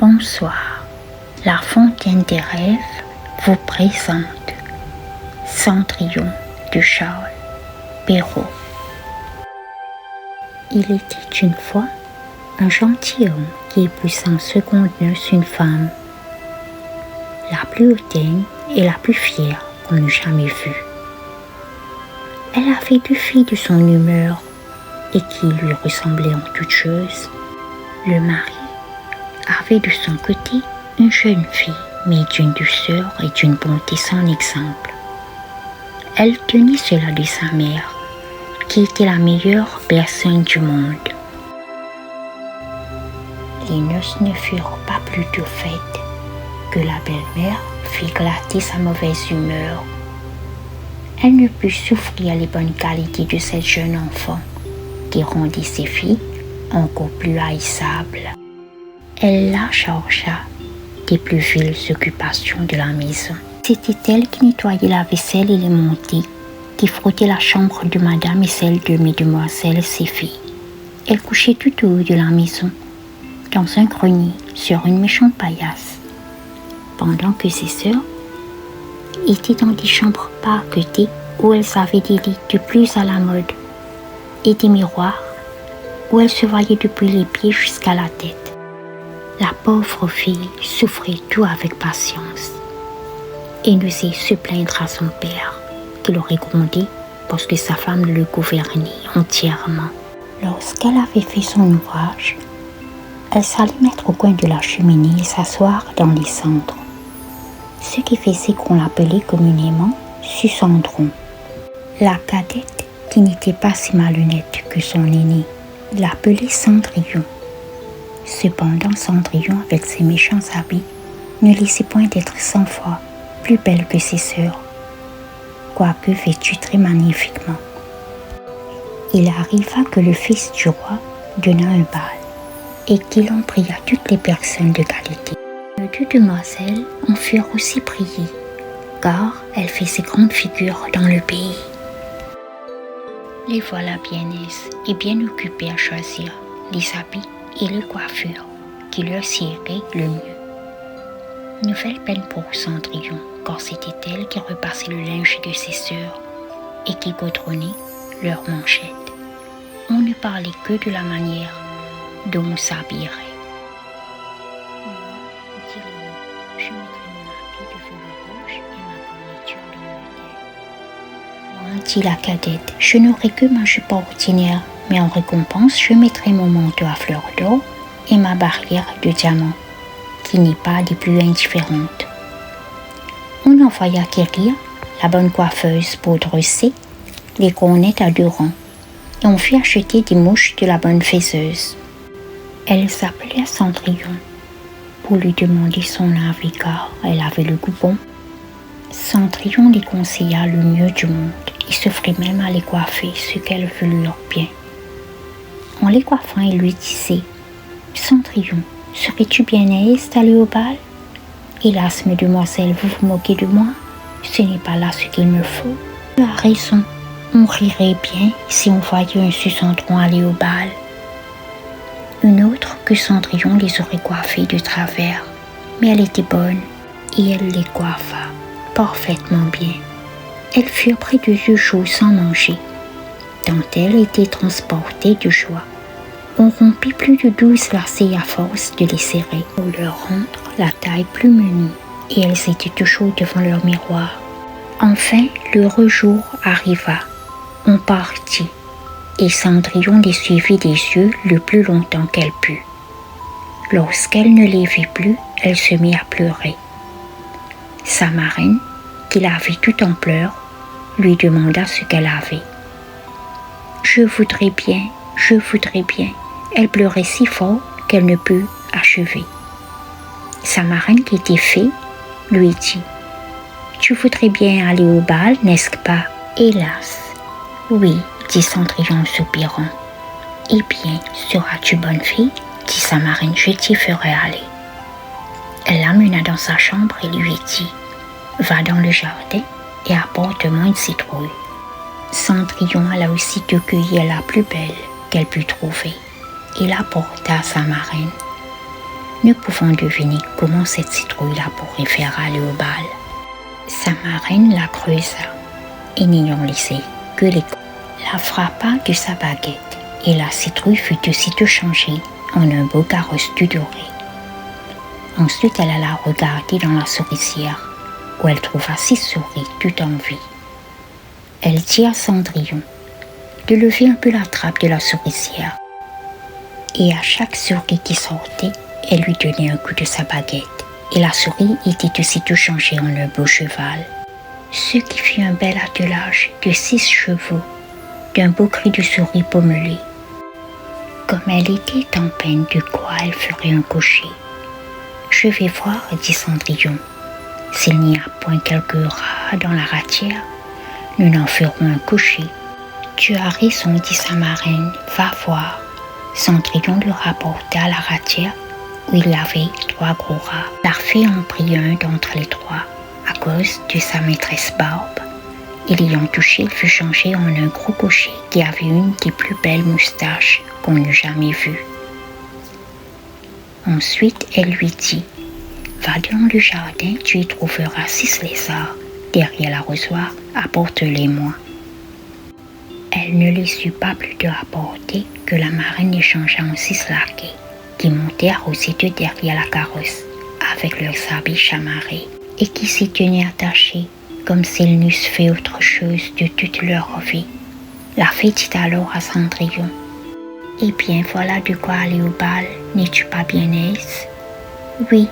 Bonsoir, la fontaine des rêves vous présente Cendrillon de Charles Perrault. Il était une fois un gentilhomme qui épousa en seconde noces une femme, la plus hautaine et la plus fière qu'on eût jamais vue. Elle avait deux filles de son humeur et qui lui ressemblaient en toutes choses. Le mari avait de son côté une jeune fille, mais d'une douceur et d'une bonté sans exemple. Elle tenait cela de sa mère, qui était la meilleure personne du monde. Les noces ne furent pas plus tôt faites que la belle-mère fit glatter sa mauvaise humeur. Elle ne put souffrir les bonnes qualités de cette jeune enfant, qui rendit ses filles encore plus haïssables. Elle la chargea des plus viles occupations de la maison. C'était elle qui nettoyait la vaisselle et les montées, qui frottait la chambre de madame et celle de mesdemoiselles ses filles. Elle couchait tout au haut de la maison, dans un grenier, sur une méchante paillasse, pendant que ses sœurs étaient dans des chambres parquetées où elles avaient des lits de plus à la mode et des miroirs où elles se voyaient depuis les pieds jusqu'à la tête. La pauvre fille souffrait tout avec patience et n'osait se plaindre à son père, qui l'aurait grondé parce que sa femme le gouvernait entièrement. Lorsqu'elle avait fait son ouvrage, elle s'allait mettre au coin de la cheminée et s'asseoir dans les cendres, ce qui faisait qu'on l'appelait communément Sucendron. La cadette, qui n'était pas si malhonnête que son aînée, l'appelait Cendrillon. Cependant, Cendrillon, avec ses méchants habits, ne laissait point d'être 100 fois plus belle que ses sœurs, quoique vêtue très magnifiquement. Il arriva que le fils du roi donna un bal et qu'il en pria toutes les personnes de qualité. Les deux demoiselles en furent aussi priées, car elles faisaient grande figure dans le pays. Les voilà bien aises et bien occupées à choisir les habits et les coiffures qui leur siéraient le mieux. Nouvelle peine pour Cendrillon, car c'était elle qui repassait le linge de ses sœurs et qui gaudronnait leurs manchettes. On ne parlait que de la manière dont on s'habillerait. Je mettrai mon habit de velours rouge et ma garniture dans l'hôtel. Moi, dit la cadette, je n'aurai que ma jupe ordinaire, mais en récompense, je mettrai mon manteau à fleurs d'or et ma barrière de diamants, qui n'est pas des plus indifférentes. On envoya quérir la bonne coiffeuse pour dresser les cornettes à 2 rangs, et on fit acheter des mouches de la bonne faiseuse. Elle s'appelait Cendrillon pour lui demander son avis, car elle avait le goût bon. Cendrillon lui conseilla le mieux du monde et s'offrit même à les coiffer, ce qu'elles voulurent bien. En les coiffant, il lui disait: « Cendrillon, serais-tu bien aise d'aller au bal? Hélas, mesdemoiselles, vous vous moquez de moi. Ce n'est pas là ce qu'il me faut. Tu as raison, on rirait bien si on voyait un Sucendron aller au bal. » Une autre que Cendrillon les aurait coiffées de travers, mais elle était bonne et elle les coiffa parfaitement bien. Elles furent près de 2 jours sans manger, tant elles étaient transportées de joie. On rompit plus de 12 lacets à force de les serrer pour leur rendre la taille plus menue, et elles étaient toujours devant leur miroir. Enfin, l'heureux jour arriva. On partit, et Cendrillon les suivit des yeux le plus longtemps qu'elle put. Lorsqu'elle ne les vit plus, elle se mit à pleurer. Sa marraine, qui la vit tout en pleurs, lui demanda ce qu'elle avait. « Je voudrais bien. » Elle pleurait si fort qu'elle ne put achever. Sa marraine, qui était fée, lui dit: « Tu voudrais bien aller au bal, n'est-ce pas? » « Hélas, oui, dit Cendrillon en soupirant. « Eh bien, seras-tu bonne fille? » dit sa marraine, « Je t'y ferai aller. » Elle l'amena dans sa chambre et lui dit: « Va dans le jardin et apporte-moi une citrouille. » Cendrillon alla aussitôt cueillir la plus belle qu'elle put trouver et l'apporta à sa marraine. ne pouvant deviner comment cette citrouille-là pourrait faire aller au bal. Sa marraine la creusa, et n'ayant laissé que les coups, la frappa de sa baguette, et la citrouille fut aussitôt changée en un beau carrosse tout doré. Ensuite, elle alla regarder dans la souricière, où elle trouva 6 souris tout en vie. Elle dit à Cendrillon de lever un peu la trappe de la souricière, et à chaque souris qui sortait, elle lui donnait un coup de sa baguette, et la souris était aussitôt changée en un beau cheval. Ce qui fut un bel attelage de 6 chevaux, d'un beau cri de souris pommelée. Comme elle était en peine de quoi elle ferait un cocher. Je vais voir, dit Cendrillon, s'il n'y a point quelques rats dans la ratière, nous n'en ferons un cocher. Tu as raison, dit sa marraine, va voir. Cendrillon lui rapporta la ratière où il y avait 3 gros rats. La fée en prit un d'entre les 3, à cause de sa maîtresse Barbe. Et l'ayant touché, il fut changé en un gros cocher qui avait une des plus belles moustaches qu'on eût jamais vues. Ensuite, elle lui dit, va dans le jardin, tu y trouveras 6 lézards. Derrière l'arrosoir, apporte-les-moi. Elle ne les sut pas plus de rapporter que la marraine les changea en 6 laquais, qui montèrent aussitôt derrière la carrosse, avec leurs habits chamarrés, et qui s'y tenaient attachés, comme s'ils n'eussent fait autre chose de toute leur vie. La fée dit alors à Cendrillon, « Eh bien, voilà de quoi aller au bal, n'es-tu pas bien aise ?»« Oui,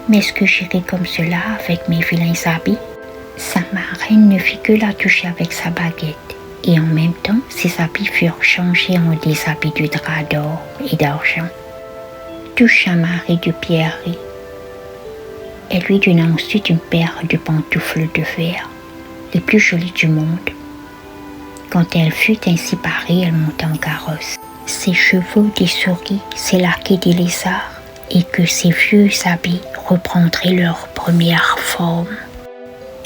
mais est-ce que j'irai comme cela avec mes vilains habits ?» Sa marraine ne fit que la toucher avec sa baguette, et en même temps, ses habits furent changés en des habits de drap d'or et d'argent, tout chamarrés de pierreries. Elle lui donna ensuite une paire de pantoufles de fer, les plus jolies du monde. Quand elle fut ainsi parée, elle monta en carrosse. Ses chevaux des souris, ses laquais des lézards, et que ses vieux habits reprendraient leur première forme.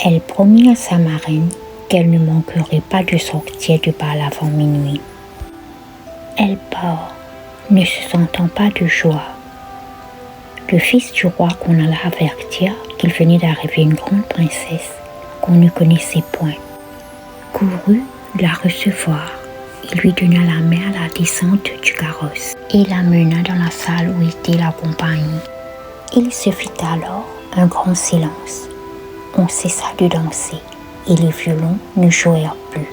Elle promit à sa marraine qu'elle ne manquerait pas de sortir du bal avant minuit. Elle part, ne se sentant pas de joie. Le fils du roi qu'on alla avertir qu'il venait d'arriver une grande princesse qu'on ne connaissait point, courut la recevoir et lui donna la main à la descente du carrosse et la mena dans la salle où était la compagnie. Il se fit alors un grand silence. On cessa de danser et les violons ne jouèrent plus.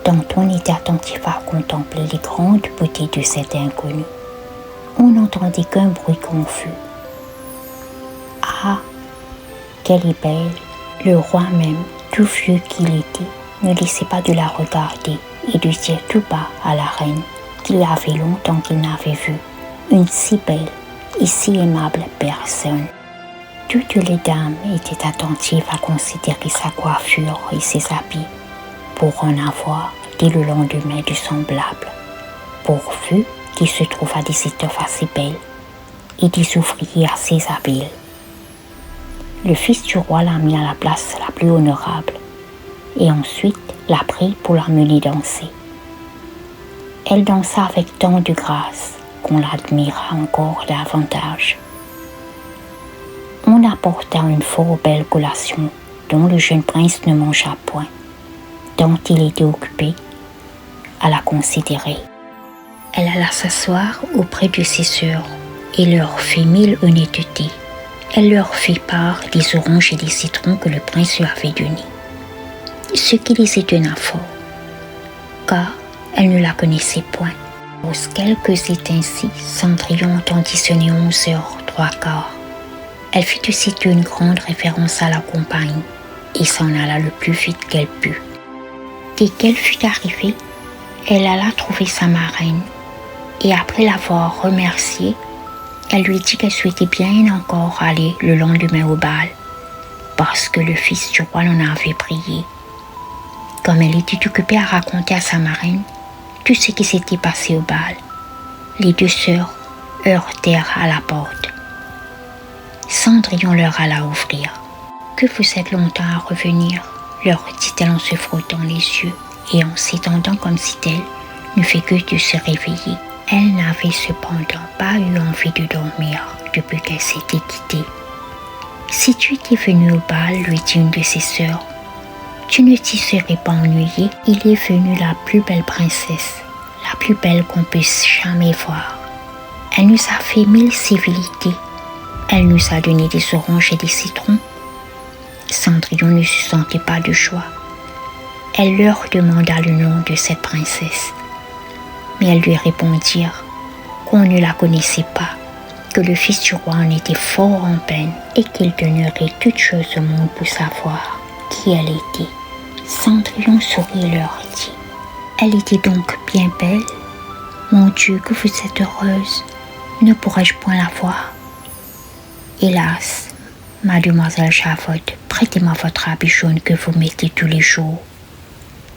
Danton était attentif à contempler les grandes beautés de cet inconnu. On n'entendait qu'un bruit confus. Ah, qu'elle est belle! Le roi même, tout vieux qu'il était, ne laissait pas de la regarder et de dire tout bas à la reine qu'il avait longtemps qu'il n'avait vu une si belle et si aimable personne. Toutes les dames étaient attentives à considérer sa coiffure et ses habits pour en avoir dès le lendemain de semblable, pourvu qu'il se trouvât des étoffes assez belles et des ouvriers assez habiles. Le fils du roi la mit à la place la plus honorable et ensuite la prit pour la mener danser. Elle dansa avec tant de grâce qu'on l'admira encore davantage. On apporta une fort belle collation dont le jeune prince ne mangea point, tant il était occupé à la considérer. Elle alla s'asseoir auprès de ses sœurs et leur fit 1000 honnêtetés. Elle leur fit part des oranges et des citrons que le prince lui avait donnés, ce qui les étonna fort, car elle ne la connaissait point. Aux quelques étincelles, Cendrillon entendit sonner 11h03. Elle fit aussitôt une grande révérence à la compagnie et s'en alla le plus vite qu'elle put. Dès qu'elle fut arrivée, elle alla trouver sa marraine et après l'avoir remerciée, elle lui dit qu'elle souhaitait bien encore aller le lendemain au bal parce que le fils du roi l'en avait prié. Comme elle était occupée à raconter à sa marraine tout ce qui s'était passé au bal, les 2 sœurs heurtèrent à la porte. Cendrillon leur alla ouvrir. « Que vous êtes longtemps à revenir ?» leur dit-elle en se frottant les yeux et en s'étendant comme si elle n'eût fait que de se réveiller. Elle n'avait cependant pas eu envie de dormir depuis qu'elle s'était quittée. Si tu étais venue au bal, lui dit une de ses sœurs, tu ne t'y serais pas ennuyée. Il est venu la plus belle princesse, la plus belle qu'on puisse jamais voir. Elle nous a fait 1000 civilités. Elle nous a donné des oranges et des citrons. Cendrillon ne se sentait pas de joie. Elle leur demanda le nom de cette princesse. Mais elles lui répondirent qu'on ne la connaissait pas, que le fils du roi en était fort en peine et qu'il donnerait toute chose au monde pour savoir qui elle était. Cendrillon sourit et leur dit « Elle était donc bien belle. Mon Dieu, que vous êtes heureuse. Ne pourrais-je point la voir? Hélas, mademoiselle Javotte, prêtez-moi votre habit jaune que vous mettez tous les jours. »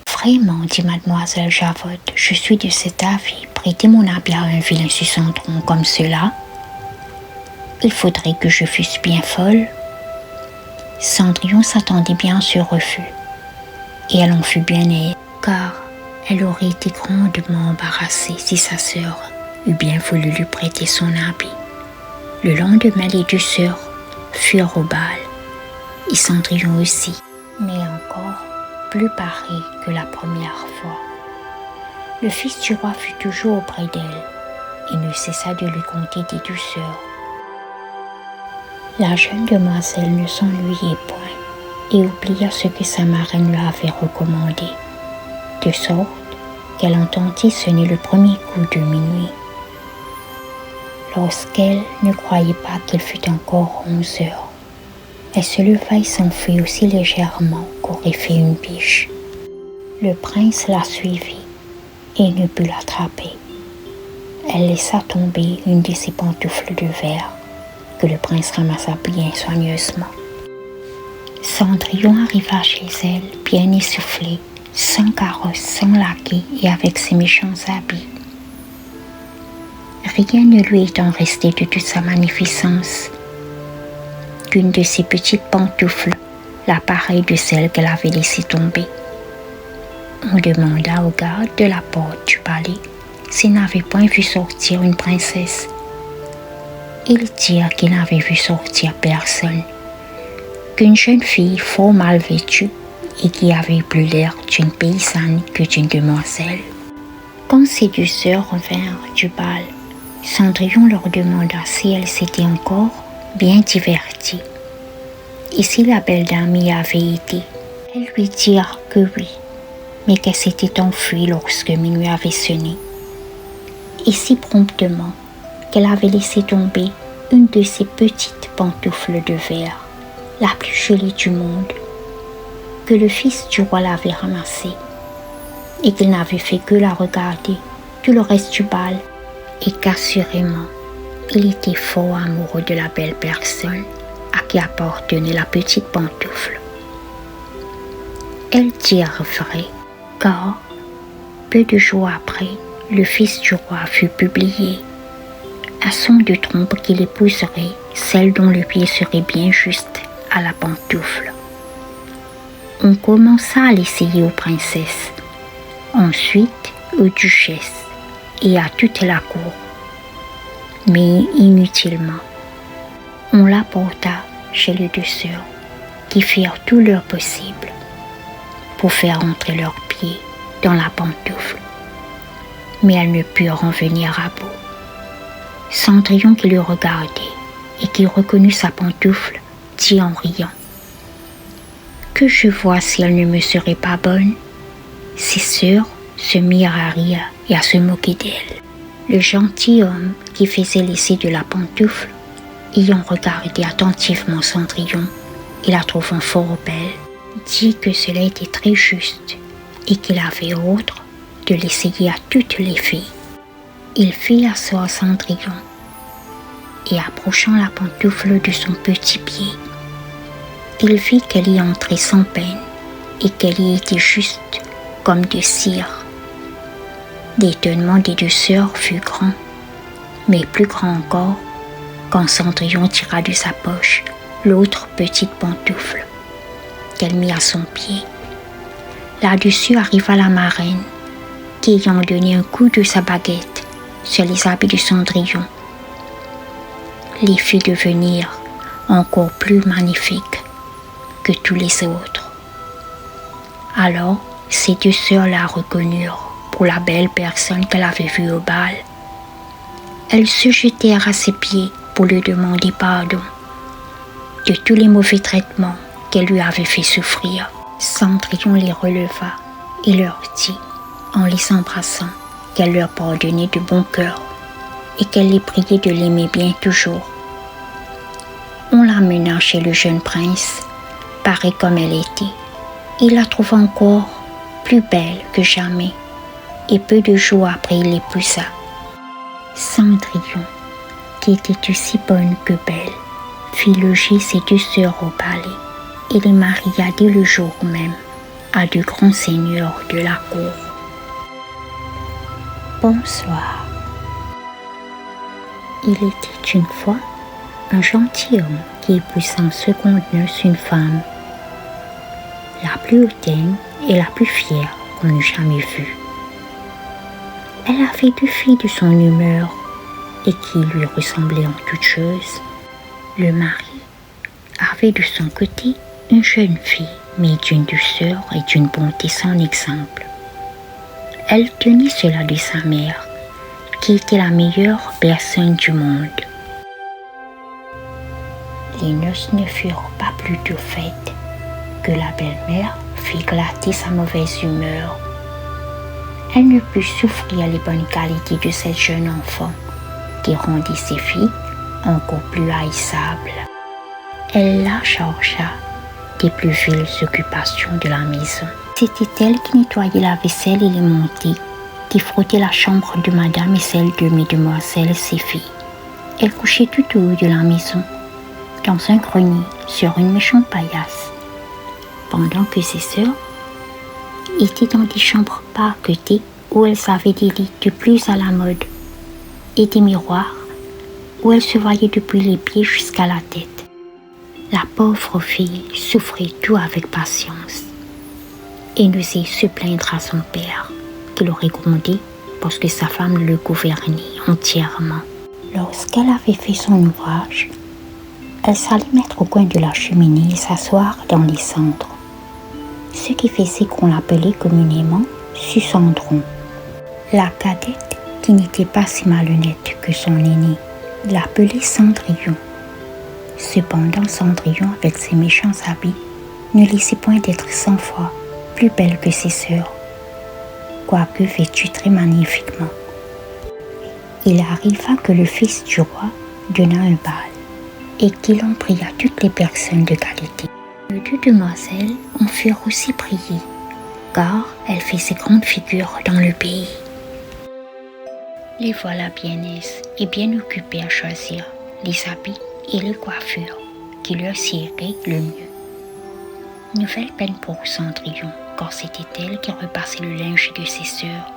Vraiment, dit mademoiselle Javotte, je suis de cet avis. Prêter mon habit à un vilain sucendron comme cela? Il faudrait que je fusse bien folle. Cendrillon s'attendait bien à ce refus, et elle en fut bien aise, car elle aurait été grandement embarrassée si sa sœur eût bien voulu lui prêter son habit. Le lendemain, les deux sœurs furent au bal, et Cendrillon aussi, mais encore plus parée que la première fois. Le fils du roi fut toujours auprès d'elle et ne cessa de lui conter des douceurs. La jeune demoiselle ne s'ennuyait point et oublia ce que sa marraine lui avait recommandé, de sorte qu'elle entendit sonner le premier coup de minuit. Lorsqu'elle ne croyait pas qu'il fût encore 11 heures, elle se leva et s'enfuit aussi légèrement qu'aurait fait une biche. Le prince la suivit et ne put l'attraper. Elle laissa tomber une de ses pantoufles de verre que le prince ramassa bien soigneusement. Cendrillon arriva chez elle, bien essoufflée, sans carrosse, sans laquais et avec ses méchants habits. Rien ne lui étant resté de toute sa magnificence qu'une de ses petites pantoufles, la pareille de celle qu'elle avait laissée tomber. On demanda au garde de la porte du palais s'il n'avait point vu sortir une princesse. Ils dirent qu'ils n'avaient vu sortir personne, qu'une jeune fille fort mal vêtue et qui avait plus l'air d'une paysanne que d'une demoiselle. Quand ces deux sœurs revinrent du bal, Cendrillon leur demanda si elles s'étaient encore bien diverties et si la belle dame y avait été. Elles lui dirent que oui, mais qu'elle s'était enfuie lorsque minuit avait sonné, et si promptement qu'elle avait laissé tomber une de ses petites pantoufles de verre, la plus jolie du monde, que le fils du roi l'avait ramassée, et qu'il n'avait fait que la regarder tout le reste du bal, et qu'assurément, il était fort amoureux de la belle personne à qui appartenait la petite pantoufle. Elles dirent vrai, car, peu de jours après, le fils du roi fut publié, à son de trompe qu'il épouserait celle dont le pied serait bien juste à la pantoufle. On commença à l'essayer aux princesses, ensuite aux duchesses et à toute la cour, mais inutilement. On la porta chez les deux sœurs, qui firent tout leur possible pour faire entrer leurs pieds dans la pantoufle, mais elles ne purent en venir à bout. Cendrillon, qui le regardait et qui reconnut sa pantoufle, dit en riant: « Que je vois si elle ne me serait pas bonne. » Ses sœurs se mirent à rire et à se moquer d'elle. Le gentilhomme qui faisait l'essai de la pantoufle, ayant regardé attentivement Cendrillon et la trouvant fort belle, dit que cela était très juste et qu'il avait ordre de l'essayer à toutes les filles. Il fit asseoir Cendrillon et, approchant la pantoufle de son petit pied, il vit qu'elle y entrait sans peine et qu'elle y était juste comme de cire. L'étonnement des deux sœurs fut grand, mais plus grand encore quand Cendrillon tira de sa poche l'autre petite pantoufle qu'elle mit à son pied. Là-dessus arriva la marraine, qui, ayant donné un coup de sa baguette sur les habits de Cendrillon, les fit devenir encore plus magnifiques que tous les autres. Alors, ces deux sœurs la reconnurent pour la belle personne qu'elle avait vue au bal. Elles se jetèrent à ses pieds pour lui demander pardon de tous les mauvais traitements qu'elle lui avait fait souffrir. Cendrillon les releva et leur dit, en les embrassant, qu'elle leur pardonnait de bon cœur et qu'elle les priait de l'aimer bien toujours. On l'amena chez le jeune prince, pareille comme elle était. Il la trouva encore plus belle que jamais, et peu de jours après il l'épousa. Cendrillon, qui était aussi bonne que belle, fit loger ses deux sœurs au palais et les maria dès le jour même à de grands seigneurs de la cour. Bonsoir. Il était une fois un gentilhomme qui épousa en seconde noces une femme, la plus hautaine et la plus fière qu'on eût jamais vue. Elle avait deux filles de son humeur et qui lui ressemblaient en toutes choses. Le mari avait de son côté une jeune fille, mais d'une douceur et d'une bonté sans exemple. Elle tenait cela de sa mère, qui était la meilleure personne du monde. Les noces ne furent pas plus tôt faites que la belle-mère fit glatter sa mauvaise humeur. Elle ne put souffrir les bonnes qualités de cette jeune enfant, qui rendit ses filles encore plus haïssables. Elle la chargea des plus viles occupations de la maison. C'était elle qui nettoyait la vaisselle et les montées, qui frottait la chambre de madame et celle de mesdemoiselles ses filles. Elle couchait tout au haut de la maison, dans un grenier, sur une méchante paillasse, pendant que ses sœurs étaient dans des chambres parquetées où elles avaient des lits de plus à la mode et des miroirs où elles se voyaient depuis les pieds jusqu'à la tête. La pauvre fille souffrait tout avec patience et n'osait se plaindre à son père, qui l'aurait grondé parce que sa femme le gouvernait entièrement. Lorsqu'elle avait fait son ouvrage, elle s'allait mettre au coin de la cheminée et s'asseoir dans les cendres, ce qui faisait qu'on l'appelait communément Sucendron. La cadette, qui n'était pas si malhonnête que son aînée, l'appelait Cendrillon. Cependant, Cendrillon, avec ses méchants habits, ne laissait point d'être 100 fois plus belle que ses sœurs, quoique vêtue très magnifiquement. Il arriva que le fils du roi donna un bal et qu'il en pria toutes les personnes de qualité. Les deux demoiselles en furent aussi priées, car elles faisaient grande figure dans le pays. Les voilà bien aises et bien occupées à choisir les habits et les coiffures qui leur siéraient le mieux. Nouvelle peine pour Cendrillon, car c'était elle qui repassait le linge de ses sœurs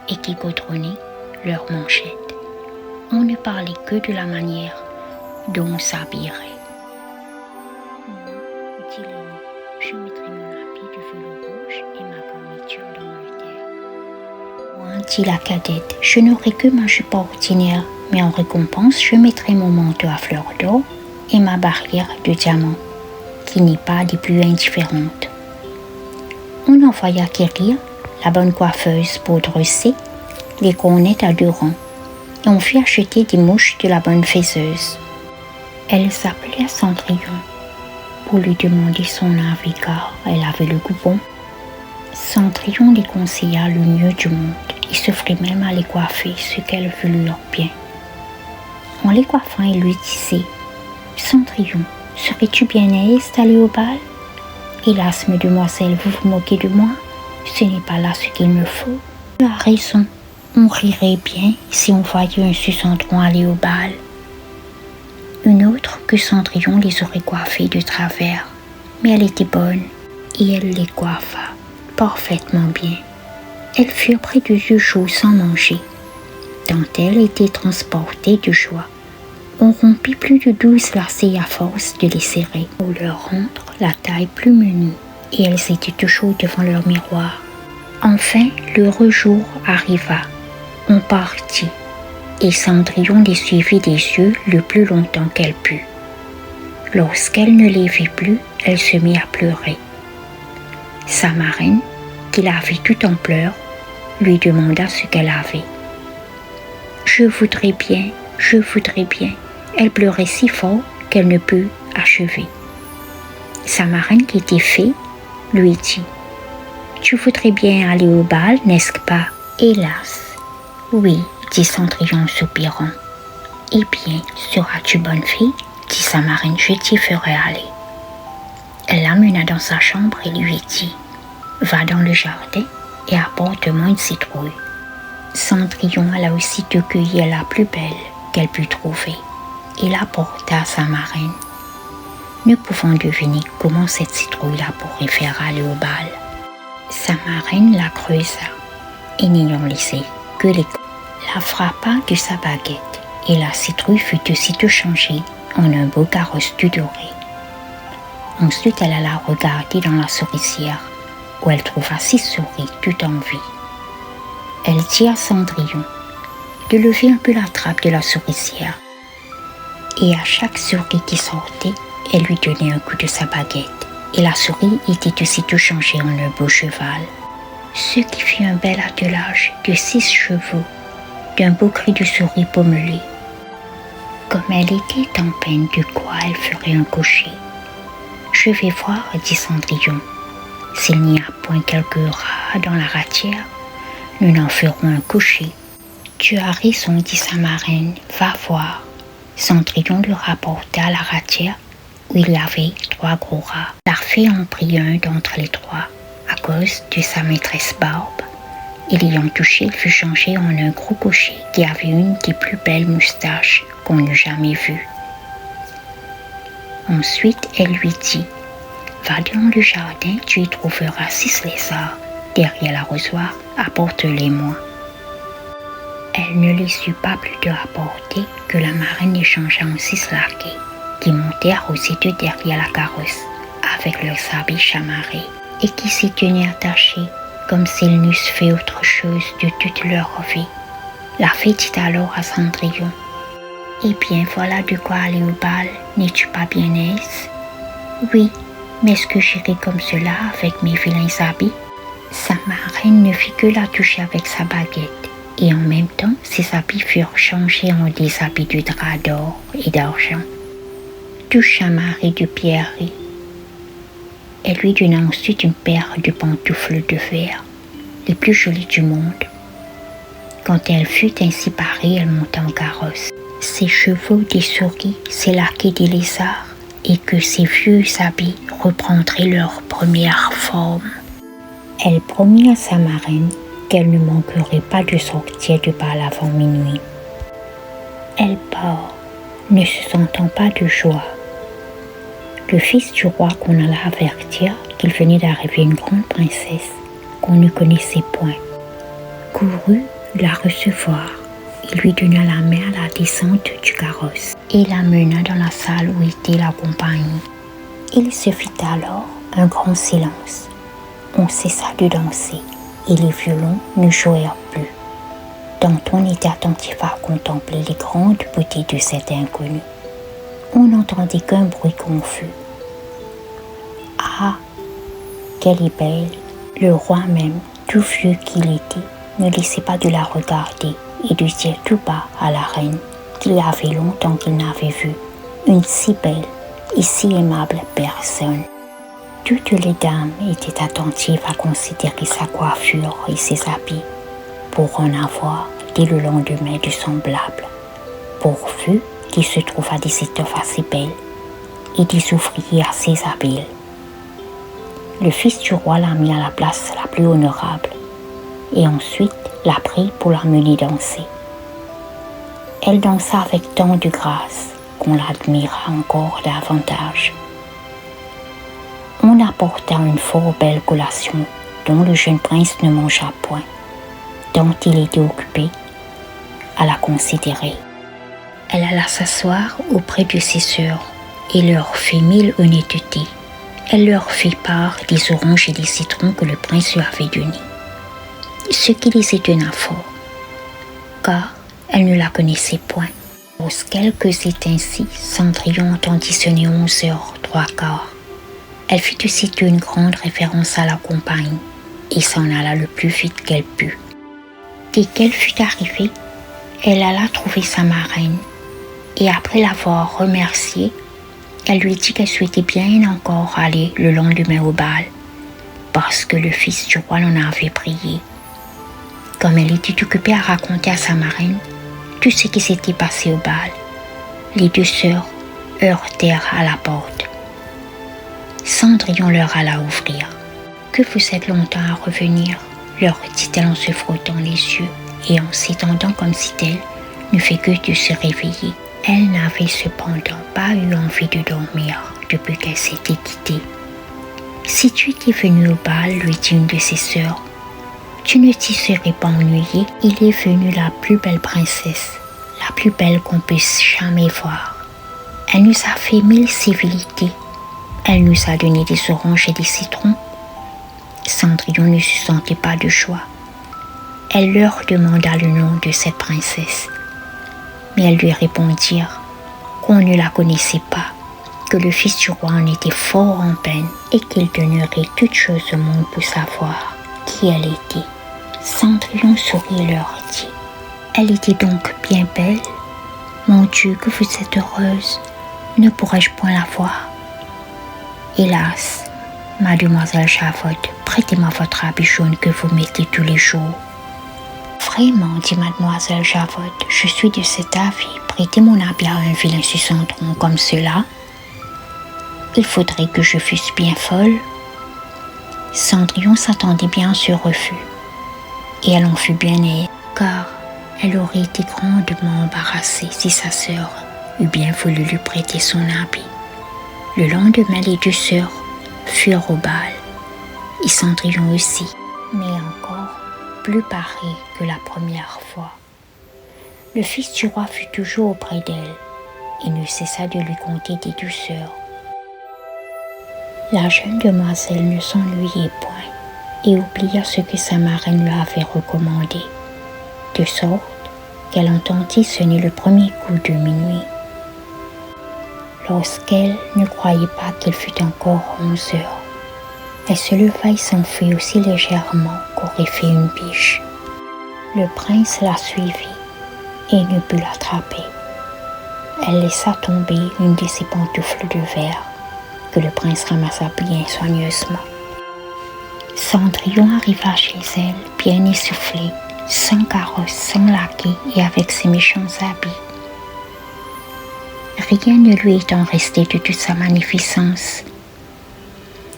et qui gaudronnait leurs manchettes. On ne parlait que de la manière dont on s'habillerait. Moi, dit l'aînée, je mettrai mon habit de velours rouge et ma garniture d'Angleterre. Moi, dit la cadette, je n'aurai que ma jupe ordinaire, mais en récompense, je mettrai mon manteau à fleurs d'or et ma barrière de diamants, qui n'est pas des plus indifférentes. On envoya quérir la bonne coiffeuse pour dresser les cornettes à 2 rangs, et on fit acheter des mouches de la bonne faiseuse. Elle s'appelait Cendrillon pour lui demander son avis, car elle avait le goût bon. Cendrillon les conseilla le mieux du monde et s'offrit même à les coiffer, ce qu'elles voulurent bien. En les coiffant, elle lui disait, « Cendrillon, serais-tu bien aise d'aller au bal? Hélas, mesdemoiselles, vous vous moquez de moi, ce n'est pas là ce qu'il me faut. Tu as raison, on rirait bien si on voyait un Sucendron aller au bal. » Une autre que Cendrillon les aurait coiffées de travers, mais elle était bonne et elle les coiffa parfaitement bien. Elles furent près de 2 jours sans manger, tant elles étaient transportées de joie. On rompit plus de 12 lacets à force de les serrer pour leur rendre la taille plus menue, et elles étaient toujours devant leur miroir. Enfin, l'heureux jour arriva. On partit, et Cendrillon les suivit des yeux le plus longtemps qu'elle put. Lorsqu'elle ne les vit plus, elle se mit à pleurer. Sa marraine, qui la vit tout en pleurs, lui demanda ce qu'elle avait. « Je voudrais bien. » Elle pleurait si fort qu'elle ne put achever. Sa marraine, qui était fée, lui dit « Tu voudrais bien aller au bal, n'est-ce pas ?»« Hélas, oui, » dit Cendrillon en soupirant. « Eh bien, seras-tu bonne fille ?» dit sa marraine, « Je t'y ferai aller. » Elle l'amena dans sa chambre et lui dit « Va dans le jardin et apporte-moi une citrouille. » Cendrillon alla aussitôt cueillir la plus belle qu'elle put trouver et l'apporta à sa marraine, ne pouvant deviner comment cette citrouille la pourrait faire aller au bal. Sa marraine la creusa et n'ayant laissé que les la frappa de sa baguette et la citrouille fut aussitôt changée en un beau carrosse tout doré. Ensuite elle alla regarder dans la souricière où elle trouva 6 souris tout en vie. Elle dit à Cendrillon de lever un peu la trappe de la souricière et à chaque souris qui sortait, elle lui donnait un coup de sa baguette et la souris était aussitôt changée en un beau cheval. Ce qui fit un bel attelage de 6 chevaux, d'un beau cri de souris pommelée. Comme elle était en peine de quoi elle ferait un cocher. Je vais voir, dit Cendrillon, s'il n'y a point quelques rats dans la ratière, nous n'en ferons un cocher. Tu as raison, dit sa marraine, va voir. Cendrillon lui rapporta la ratière où il y avait 3 gros rats. La fée en prit un d'entre les 3 à cause de sa maîtresse Barbe. Et l'ayant touché, il fut changé en un gros cocher qui avait une des plus belles moustaches qu'on n'eût jamais vues. Ensuite, elle lui dit « Va dans le jardin, tu y trouveras 6 lézards derrière l'arrosoir, apporte-les-moi. » Elle ne les sut pas plus tôt apporter que la marraine les changea en 6 laquais qui montèrent aussitôt derrière la carrosse avec leurs habits chamarrés et qui s'y tenaient attachés comme s'ils n'eussent fait autre chose de toute leur vie. La fée dit alors à Cendrillon « Eh bien, voilà de quoi aller au bal, n'es-tu pas bien aise ?»« Oui, mais est-ce que j'irai comme cela avec mes vilains habits ?» Sa marraine ne fit que la toucher avec sa baguette et en même temps ses habits furent changés en des habits de drap d'or et d'argent, tout chamarrés de pierreries. Elle lui donna ensuite une paire de pantoufles de verre, les plus jolies du monde. Quand elle fut ainsi parée, elle monta en carrosse. Ses chevaux des souris, ses laquais des lézards, et que ses vieux habits reprendraient leur première forme. Elle promit à sa marraine qu'elle ne manquerait pas de sortir du bal avant minuit. Elle part, ne se sentant pas de joie. Le fils du roi qu'on alla avertir qu'il venait d'arriver une grande princesse qu'on ne connaissait point, courut la recevoir. Il lui donna la main à la descente du carrosse et la mena dans la salle où était la compagnie. Il se fit alors un grand silence. On cessa de danser et les violons ne jouèrent plus. Danton était attentif à contempler les grandes beautés de cet inconnu. On n'entendit qu'un bruit confus. « Ah, qu'elle est belle !» Le roi même, tout vieux qu'il était, ne laissait pas de la regarder et de dire tout bas à la reine qu'il y avait longtemps qu'il n'avait vu une si belle et si aimable personne. Toutes les dames étaient attentives à considérer sa coiffure et ses habits pour en avoir dès le lendemain de semblable, pourvu qu'il se trouvât des étoffes assez belles et des ouvriers assez habiles. Le fils du roi la mit à la place la plus honorable et ensuite la prit pour la mener danser. Elle dansa avec tant de grâce qu'on l'admira encore davantage. On apporta une fort belle collation dont le jeune prince ne mangea point, tant il était occupé à la considérer. Elle alla s'asseoir auprès de ses sœurs et leur fit 1000 honnêtetés. Elle leur fit part des oranges et des citrons que le prince lui avait donnés, ce qui les étonna fort, car Elle ne la connaissait point. Quelques étincelles, Cendrillon entendit sonner 11h03. Elle fit aussitôt une grande référence à la compagne et s'en alla le plus vite qu'elle put. Dès qu'elle fut arrivée, elle alla trouver sa marraine et après l'avoir remerciée, elle lui dit qu'elle souhaitait bien encore aller le lendemain au bal parce que le fils du roi l'en avait prié. Comme elle était occupée à raconter à sa marraine tout ce qui s'était passé au bal, les deux sœurs heurtèrent à la porte. Cendrillon leur alla ouvrir. « Que vous êtes longtemps à revenir ?» leur dit-elle en se frottant les yeux et en s'étendant comme si elle ne fait que de se réveiller. Elle n'avait cependant pas eu envie de dormir depuis qu'elle s'était quittée. « Si tu étais venue au bal, lui dit une de ses sœurs, tu ne t'y serais pas ennuyée. Il est venu la plus belle princesse, la plus belle qu'on puisse jamais voir. Elle nous a fait 1000 civilités. Elle nous a donné des oranges et des citrons. » Cendrillon ne se sentait pas de joie. Elle leur demanda le nom de cette princesse. Mais elles lui répondirent qu'on ne la connaissait pas, que le fils du roi en était fort en peine et qu'il donnerait toute chose au monde pour savoir qui elle était. Cendrillon sourit et leur dit « Elle était donc bien belle. Mon Dieu, que vous êtes heureuse. Ne pourrais-je point la voir ?» « Hélas, mademoiselle Javotte, prêtez-moi votre habit jaune que vous mettez tous les jours. »« Vraiment, dit mademoiselle Javotte, je suis de cet avis. Prêter mon habit à un vilain sucendron comme cela. Il faudrait que je fusse bien folle. » Cendrillon s'attendait bien à ce refus, et elle en fut bien aise, car elle aurait été grandement embarrassée si sa sœur eût bien voulu lui prêter son habit. Le lendemain, les deux sœurs furent au bal, et Cendrillon aussi, mais encore plus parée que la première fois. Le fils du roi fut toujours auprès d'elle, et ne cessa de lui conter des douceurs. La jeune demoiselle ne s'ennuyait point, et oublia ce que sa marraine lui avait recommandé, de sorte qu'elle entendit sonner le premier coup de minuit. Lorsqu'elle ne croyait pas qu'il fût encore 11 heures, elle se leva et s'enfuit aussi légèrement qu'aurait fait une biche. Le prince la suivit et ne put l'attraper. Elle laissa tomber une de ses pantoufles de verre que le prince ramassa bien soigneusement. Cendrillon arriva chez elle, bien essoufflée, sans carrosse, sans laquais et avec ses méchants habits. Rien ne lui étant resté de toute sa magnificence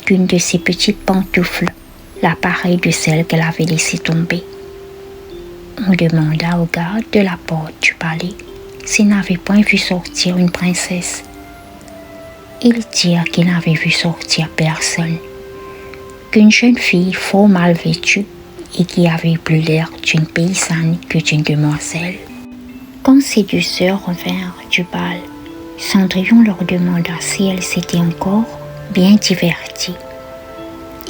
qu'une de ses petites pantoufles, la pareille de celle qu'elle avait laissée tomber. On demanda au garde de la porte du palais s'il n'avait point vu sortir une princesse. Ils dirent qu'ils n'avaient vu sortir personne, qu'une jeune fille fort mal vêtue et qui avait plus l'air d'une paysanne que d'une demoiselle. Quand ces deux sœurs revinrent du bal, Cendrillon leur demanda si elles s'étaient encore bien diverties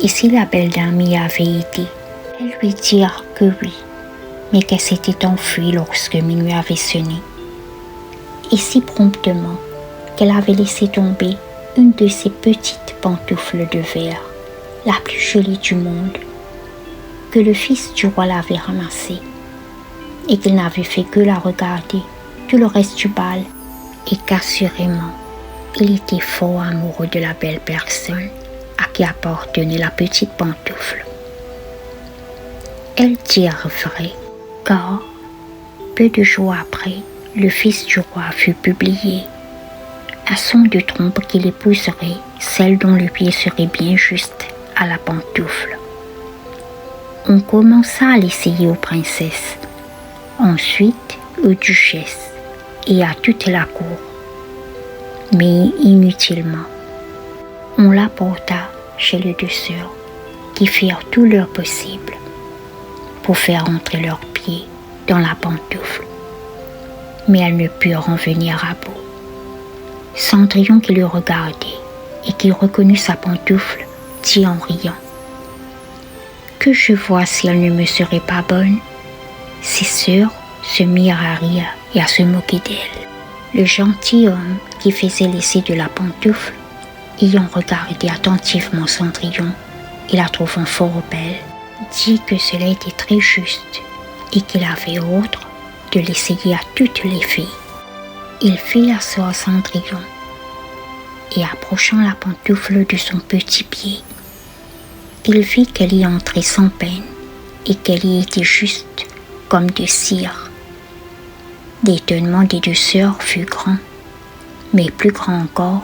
et si la belle dame y avait été. Elles lui dirent que oui, mais qu'elle s'était enfuie lorsque minuit avait sonné, et si promptement qu'elle avait laissé tomber une de ses petites pantoufles de verre, la plus jolie du monde, que le fils du roi l'avait ramassée, et qu'il n'avait fait que la regarder tout le reste du bal, et qu'assurément, il était fort amoureux de la belle personne à qui appartenait la petite pantoufle. Elles dirent vrai, car, peu de jours après, le fils du roi fut publié, à son de trompe qu'il épouserait celle dont le pied serait bien juste à la pantoufle. On commença à l'essayer aux princesses, ensuite aux duchesses et à toute la cour. Mais inutilement, on la porta chez les deux sœurs qui firent tout leur possible pour faire entrer leurs pieds dans la pantoufle. Mais elles ne purent en venir à bout. Cendrillon qui le regardait et qui reconnut sa pantoufle dit en riant: « Que je vois si elle ne me serait pas bonne. C'est sûr se mirent à rire et à se moquer d'elle. Le gentilhomme qui faisait l'essai de la pantoufle, ayant regardé attentivement Cendrillon et la trouvant fort belle, dit que cela était très juste et qu'il avait ordre de l'essayer à toutes les filles. Il fit l'assaut à Cendrillon et approchant la pantoufle de son petit pied, il vit qu'elle y entrait sans peine et qu'elle y était juste comme de cire. L'étonnement des deux sœurs fut grand, mais plus grand encore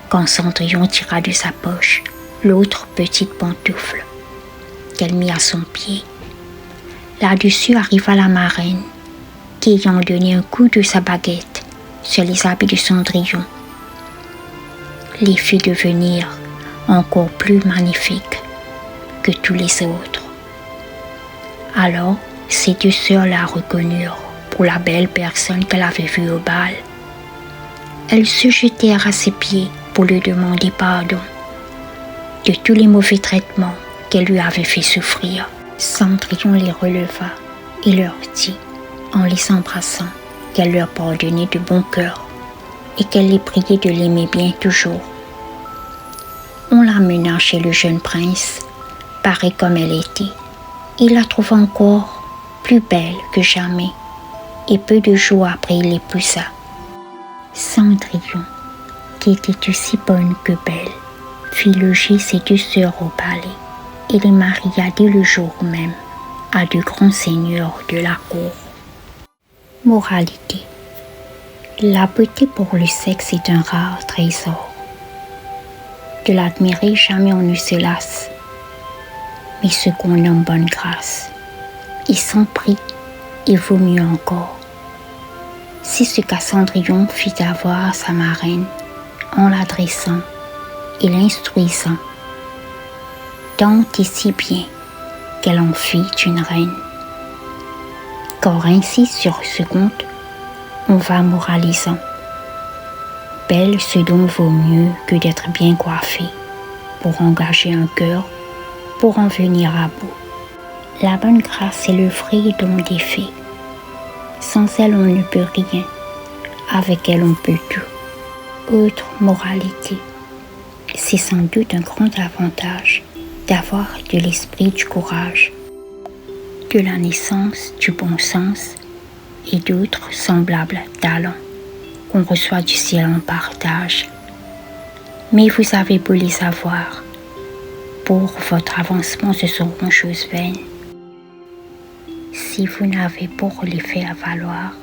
quand Cendrillon tira de sa poche l'autre petite pantoufle qu'elle mit à son pied. Là-dessus arriva la marraine, qui ayant donné un coup de sa baguette sur les habits de Cendrillon, les fit devenir encore plus magnifiques que tous les autres. Alors, ces deux sœurs la reconnurent pour la belle personne qu'elle avait vue au bal. Elles se jetèrent à ses pieds pour lui demander pardon de tous les mauvais traitements qu'elle lui avait fait souffrir. Cendrillon les releva et leur dit, en les embrassant, qu'elle leur pardonnait de bon cœur et qu'elle les priait de l'aimer bien toujours. On l'amena chez le jeune prince, pareille comme elle était. Il la trouva encore plus belle que jamais, et peu de jours après il l'épousa. Cendrillon, qui était aussi bonne que belle, fit loger ses deux sœurs au palais et les maria dès le jour même à de grands seigneurs de la cour. Moralité. La beauté pour le sexe est un rare trésor. De l'admirer, jamais on ne se lasse, mais ce qu'on nomme bonne grâce, et sans prix, il vaut mieux encore. C'est ce qu'à Cendrillon fit avoir sa marraine en l'adressant et l'instruisant, tant et si bien qu'elle en fit une reine. Car ainsi sur ce compte, on va moralisant. Belle, ce dont vaut mieux que d'être bien coiffée pour engager un cœur, pour en venir à bout. La bonne grâce est le vrai don des fées. Sans elle, on ne peut rien. Avec elle, on peut tout. Autre moralité. C'est sans doute un grand avantage d'avoir de l'esprit, du courage, de la naissance, du bon sens et d'autres semblables talents qu'on reçoit du ciel en partage. Mais vous avez beau les avoir, pour votre avancement ce seront choses vaines. Si vous n'avez pour les faire valoir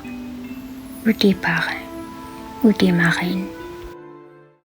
ou des parrains ou des marraines,